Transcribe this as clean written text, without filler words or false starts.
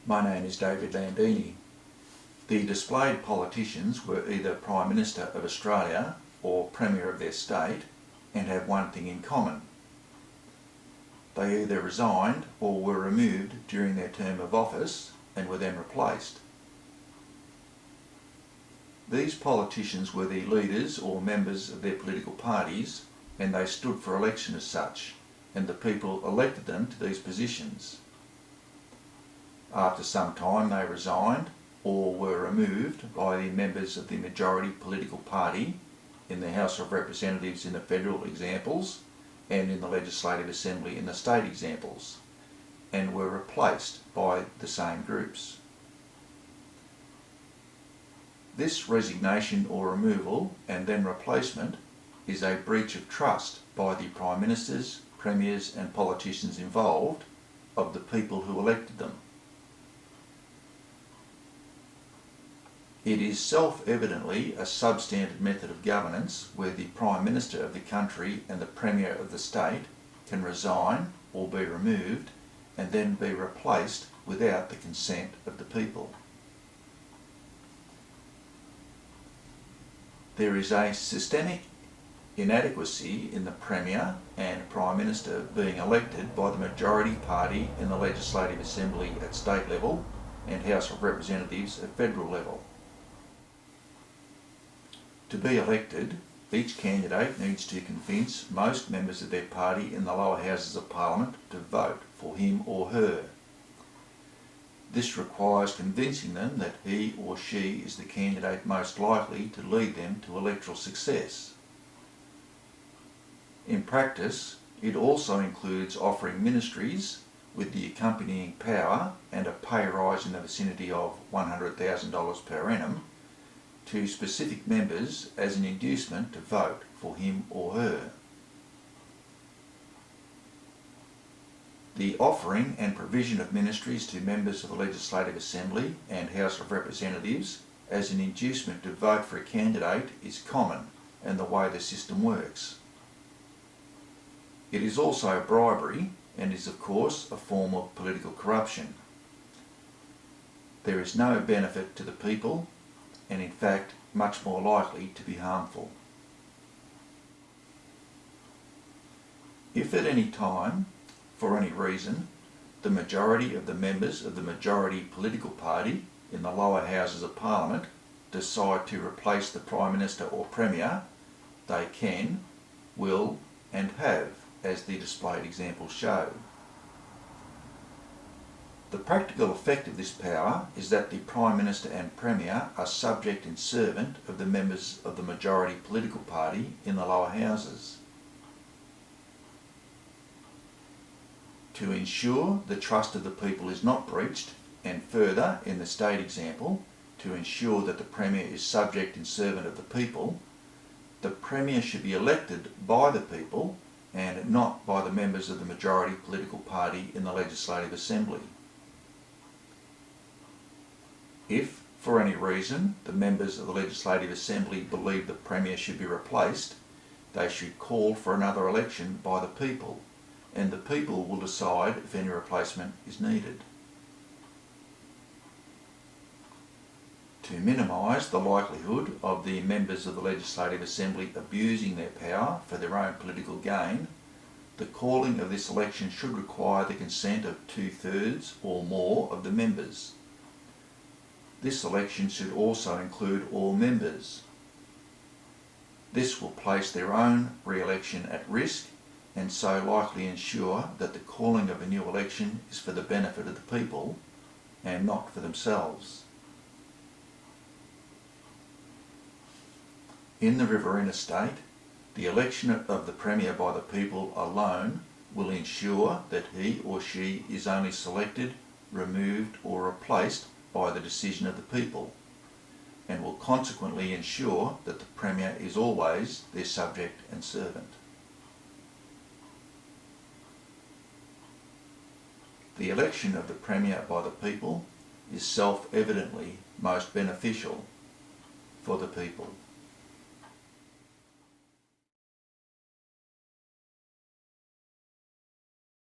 My name is David Landini. The displayed politicians were either Prime Minister of Australia or Premier of their state and have one thing in common. They either resigned or were removed during their term of office and were then replaced. These politicians were the leaders or members of their political parties, and they stood for election as such, and the people elected them to these positions. After some time they resigned or were removed by the members of the majority political party in the House of Representatives in the federal examples and in the Legislative Assembly in the state examples, and were replaced by the same groups. This resignation or removal and then replacement is a breach of trust by the Prime Ministers, Premiers and politicians involved of the people who elected them. It is self-evidently a substandard method of governance where the Prime Minister of the country and the Premier of the state can resign or be removed and then be replaced without the consent of the people. There is a systemic inadequacy in the Premier and Prime Minister being elected by the majority party in the Legislative Assembly at state level and House of Representatives at federal level. To be elected, each candidate needs to convince most members of their party in the lower houses of Parliament to vote for him or her. This requires convincing them that he or she is the candidate most likely to lead them to electoral success. In practice, it also includes offering ministries with the accompanying power and a pay rise in the vicinity of $100,000 per annum to specific members as an inducement to vote for him or her. The offering and provision of ministries to members of the Legislative Assembly and House of Representatives as an inducement to vote for a candidate is common and the way the system works. It is also bribery and is of course a form of political corruption. There is no benefit to the people and in fact much more likely to be harmful. If at any time, for any reason, the majority of the members of the majority political party in the lower houses of Parliament decide to replace the Prime Minister or Premier, they can, will and have, as the displayed examples show. The practical effect of this power is that the Prime Minister and Premier are subject and servant of the members of the majority political party in the lower houses. To ensure the trust of the people is not breached, and further, in the state example, to ensure that the Premier is subject and servant of the people, the Premier should be elected by the people and not by the members of the majority political party in the Legislative Assembly. If, for any reason, the members of the Legislative Assembly believe the Premier should be replaced, they should call for another election by the people, and the people will decide if any replacement is needed. To minimise the likelihood of the members of the Legislative Assembly abusing their power for their own political gain, the calling of this election should require the consent of 2/3 or more of the members. This election should also include all members. This will place their own re-election at risk and so likely ensure that the calling of a new election is for the benefit of the people and not for themselves. In the Riverina State, the election of the Premier by the people alone will ensure that he or she is only selected, removed or replaced by the decision of the people, and will consequently ensure that the Premier is always their subject and servant. The election of the Premier by the people is self-evidently most beneficial for the people.